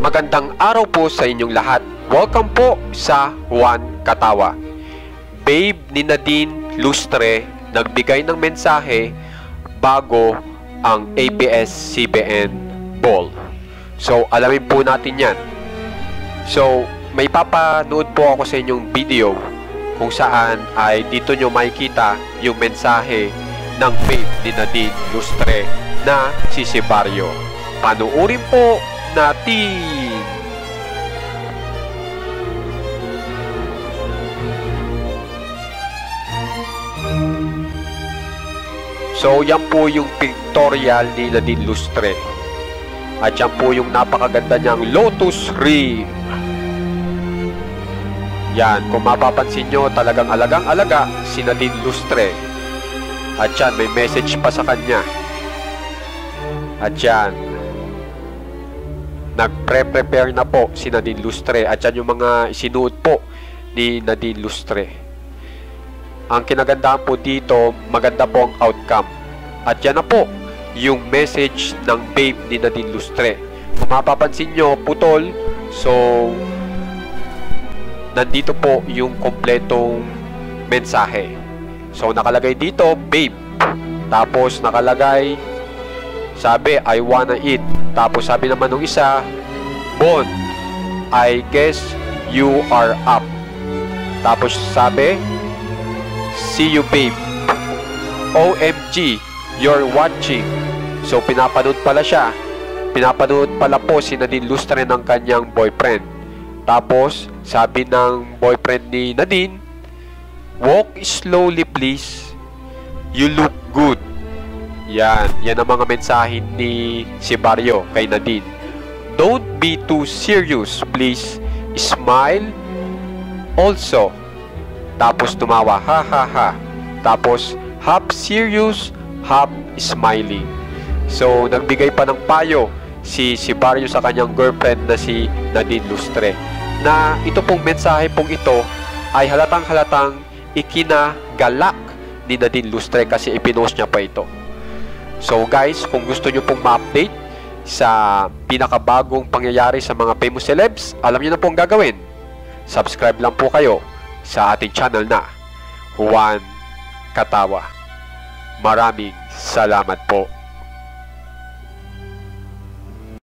Magandang araw po sa inyong lahat. Welcome po sa Juan Katawa. Babe ni Nadine Lustre nagbigay ng mensahe bago ang ABS-CBN ball. So, alamin po natin yan. So, may papanood po ako sa inyong video kung saan ay dito nyo makikita yung mensahe ng babe ni Nadine Lustre na si Sibario. Panuurin po natin. So, yan po yung pictorial ni Nadine Lustre. At yan po yung napakaganda niyang lotus ring. Yan, kung mapapansin nyo, talagang alagang-alaga si Nadine Lustre. At yan, may message pa sa kanya. At yan, nagpre-prepare na po si Nadine Lustre. At yan yung mga isinuot po ni Nadine Lustre. Ang kinagandahan po dito, maganda po ang outcome. At yan na po yung message ng babe ni Nadine Lustre. Kung mapapansin nyo, putol. So, nandito po yung kompletong mensahe. So, nakalagay dito, babe. Tapos, nakalagay, sabi, I wanna eat. Tapos sabi naman ng isa, Bon, I guess you are up. Tapos sabi, see you babe. OMG, you're watching. So pinapanood pala siya. Pinapanood pala po si Nadine Lustre ng kanyang boyfriend. Tapos sabi ng boyfriend ni Nadine, walk slowly please. You look good. Yan ang mga mensahe ni Sibario kay Nadine. Don't be too serious, please. Smile also. Tapos tumawa, ha ha ha. Tapos half serious, half smiling. So, nagbigay pa ng payo si Sibario sa kanyang girlfriend na si Nadine Lustre. Na ito pong mensahe pong ito ay halatang-halatang ikinagalak ni Nadine Lustre kasi ipinost niya pa ito. So guys, kung gusto nyo pong ma-update sa pinakabagong pangyayari sa mga famous celebs, alam nyo na pong gagawin. Subscribe lang po kayo sa ating channel na Juan Katawa. Maraming salamat po.